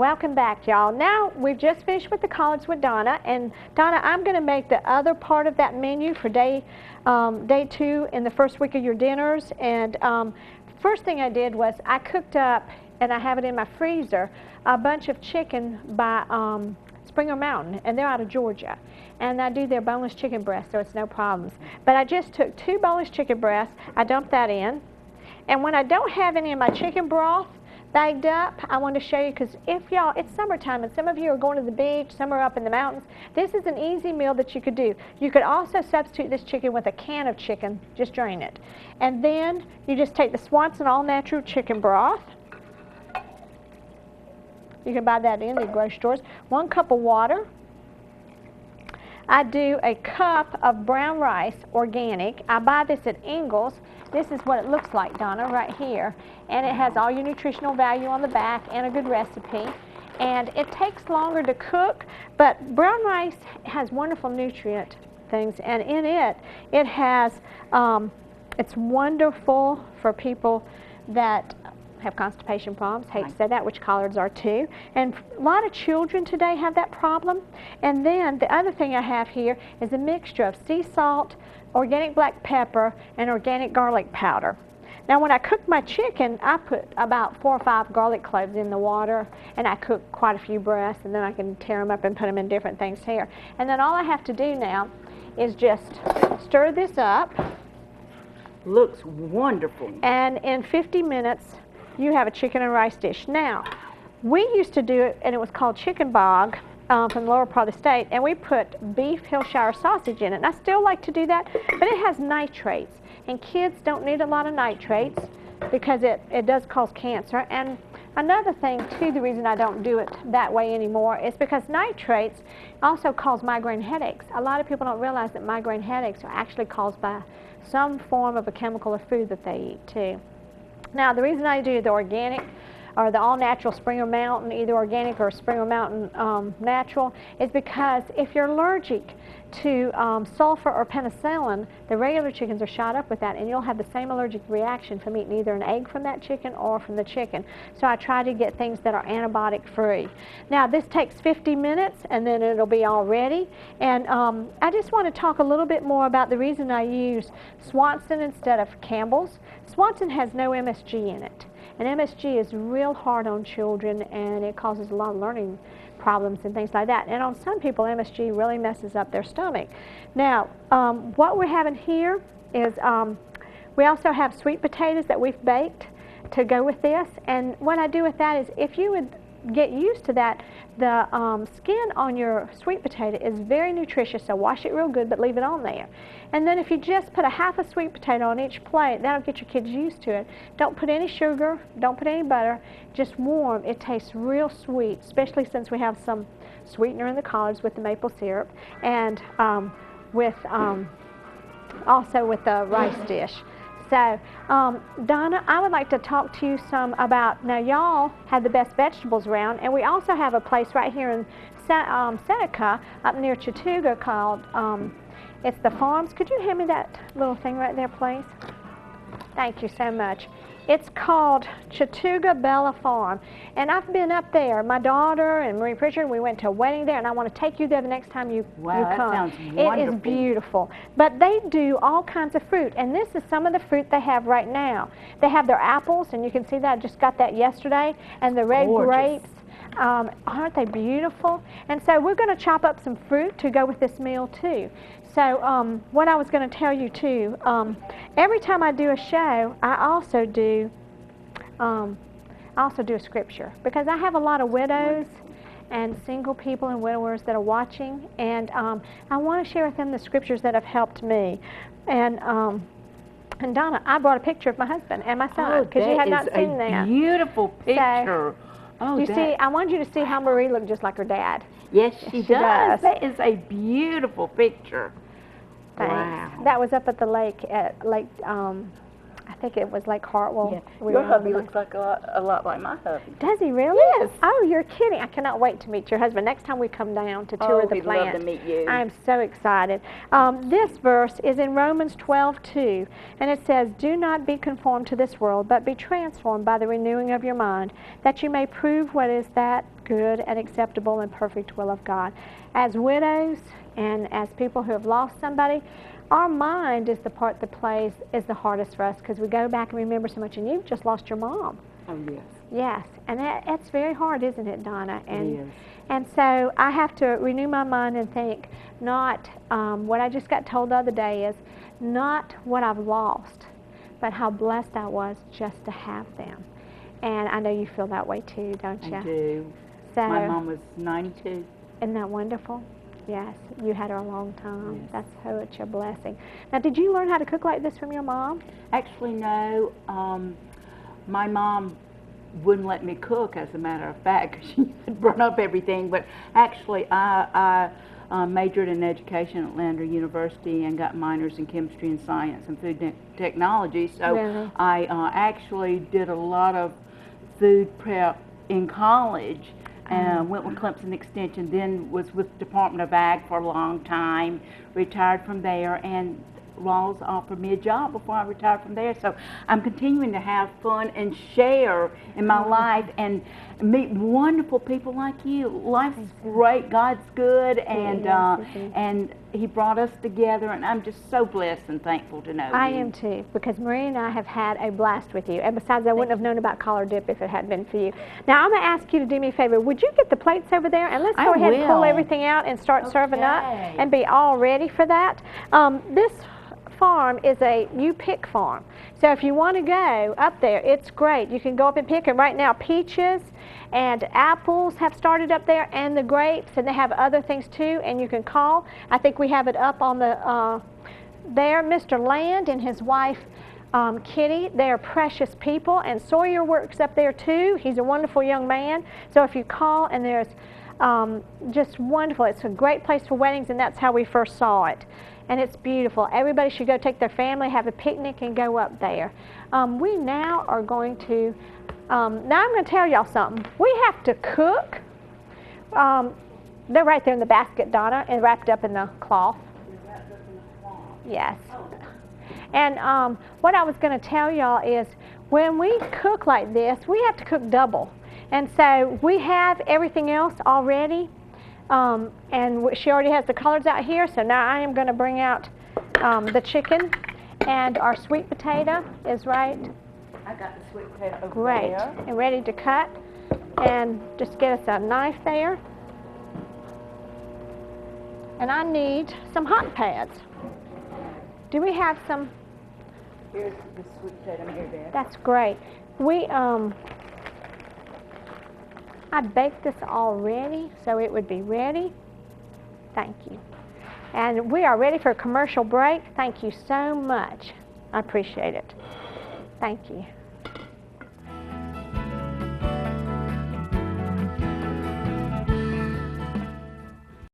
Welcome back, y'all. Now, we've just finished with the collards with Donna. And Donna, I'm going to make the other part of that menu for day 2 in the first week of your dinners. And first thing I did was I cooked up, and I have it in my freezer, a bunch of chicken by Springer Mountain, and they're out of Georgia. And I do their boneless chicken breast, so it's no problems. But I just took 2 boneless chicken breasts, I dumped that in. And when I don't have any of my chicken broth bagged up, I want to show you, because if y'all, it's summertime and some of you are going to the beach, some are up in the mountains, this is an easy meal that you could do. You could also substitute this chicken with a can of chicken, just drain it. And then you just take the Swanson all-natural chicken broth. You can buy that in the grocery stores. 1 cup of water. I do a cup of brown rice, organic. I buy this at Ingles. This is what it looks like, Donna, right here. And it has all your nutritional value on the back and a good recipe. And it takes longer to cook, but brown rice has wonderful nutrient things. And in it, it has, it's wonderful for people that have constipation problems. Hate to say that, which collards are too. And a lot of children today have that problem. And then the other thing I have here is a mixture of sea salt, organic black pepper, and organic garlic powder. Now when I cook my chicken, I put about 4 or 5 garlic cloves in the water, and I cook quite a few breasts, and then I can tear them up and put them in different things here. And then all I have to do now is just stir this up. Looks wonderful. And in 50 minutes, you have a chicken and rice dish. Now, we used to do it, and it was called chicken bog from the lower part of the state, and we put beef Hillshire sausage in it. And I still like to do that, but it has nitrates, and kids don't need a lot of nitrates because it does cause cancer. And another thing, too, the reason I don't do it that way anymore is because nitrates also cause migraine headaches. A lot of people don't realize that migraine headaches are actually caused by some form of a chemical or food that they eat, too. Now, the reason I do the organic or the all-natural Springer Mountain, either organic or Springer Mountain natural, is because if you're allergic to sulfur or penicillin, the regular chickens are shot up with that, and you'll have the same allergic reaction from eating either an egg from that chicken or from the chicken. So I try to get things that are antibiotic-free. Now, this takes 50 minutes, and then it'll be all ready. And I just want to talk a little bit more about the reason I use Swanson instead of Campbell's. Swanson has no MSG in it. And MSG is real hard on children, and it causes a lot of learning problems and things like that. And on some people, MSG really messes up their stomach. Now, what we're having here is we also have sweet potatoes that we've baked to go with this. And what I do with that is, if you would get used to that, the skin on your sweet potato is very nutritious, so wash it real good, but leave it on there. And then if you just put a half a sweet potato on each plate, that'll get your kids used to it. Don't put any sugar, don't put any butter, just warm. It tastes real sweet, especially since we have some sweetener in the collards with the maple syrup, and also with the rice dish. So, Donna, I would like to talk to you some about, now y'all have the best vegetables around, and we also have a place right here in Seneca, up near Chattooga, called, it's the Farms. Could you hand me that little thing right there, please? Thank you so much. It's called Chattooga Bella Farm, and I've been up there. My daughter and Marie Pritchard, we went to a wedding there, and I want to take you there the next time you come. That sounds wonderful. It is beautiful. But they do all kinds of fruit, and this is some of the fruit they have right now. They have their apples, and you can see that I just got that yesterday, and the red grapes. Aren't they beautiful? And so we're going to chop up some fruit to go with this meal too. So what I was going to tell you too, every time I do a show, I also do a scripture, because I have a lot of widows and single people and widowers that are watching, and I want to share with them the scriptures that have helped me. And Donna, I brought a picture of my husband and my son, because you had not seen that. Beautiful picture. So, you see, I wanted you to see how Marie looked just like her dad. Yes, she does. That is a beautiful picture. Thanks. Wow. That was up at the lake at I think it was Lake Hartwell. Yeah. Your hubby looks like a lot like my hubby. Does he really? Yes. Oh, you're kidding. I cannot wait to meet your husband. Next time we come down to tour the we'd plant. love to meet you. I'm so excited. This verse is in Romans 12:2, and it says, "Do not be conformed to this world, but be transformed by the renewing of your mind, that you may prove what is that good and acceptable and perfect will of God." As widows and as people who have lost somebody, our mind is the part that is the hardest for us, because we go back and remember so much. And you've just lost your mom. Oh, yes. Yes, and that's very hard, isn't it, Donna? And, it is. And so I have to renew my mind and think, not what I just got told the other day is not what I've lost, but how blessed I was just to have them. And I know you feel that way too, don't you? I do. So, My mom was 92. Isn't that wonderful? Yes, you had her a long time. Yes. That's such a blessing. Now, did you learn how to cook like this from your mom? Actually, no. My mom wouldn't let me cook, as a matter of fact, because she had brought up everything. But actually, I majored in education at Lander University and got minors in chemistry and science and food technology. So Really? I actually did a lot of food prep in college. Went with Clemson Extension, then was with Department of Ag for a long time, retired from there, and Rawls offered me a job before I retired from there. So I'm continuing to have fun and share in my life and meet wonderful people like you. Life's great, God's good, and He brought us together, and I'm just so blessed and thankful to know you. I am too, because Marie and I have had a blast with you. And besides, I wouldn't have known about collar dip if it hadn't been for you. Now, I'm going to ask you to do me a favor. Would you get the plates over there? And let's go ahead and pull everything out and start serving up and be all ready for that. This farm is a you-pick farm. So if you want to go up there, it's great. You can go up and pick. And right now, peaches and apples have started up there, and the grapes, and they have other things too, and you can call. I think we have it up on the there. Mr. Land and his wife Kitty, they are precious people, and Sawyer works up there too. He's a wonderful young man. So if you call, and there's just wonderful. It's a great place for weddings, and that's how we first saw it. And it's beautiful. Everybody should go take their family, have a picnic, and go up there. We now are going to, now I'm going to tell y'all something. We have to cook. They're right there in the basket, Donna, and wrapped up in the cloth. Yes. And what I was going to tell y'all is, when we cook like this, we have to cook double. And so we have everything else already. And she already has the collards out here, so now I am going to bring out the chicken, and our sweet potato is right. I got the sweet potato over Great, there. and ready to cut. And just get us a knife there. And I need some hot pads. Do we have some? Here's the sweet potato here, Beth. That's great. We I baked this already, so it would be ready. Thank you. And we are ready for a commercial break. Thank you so much. I appreciate it. Thank you.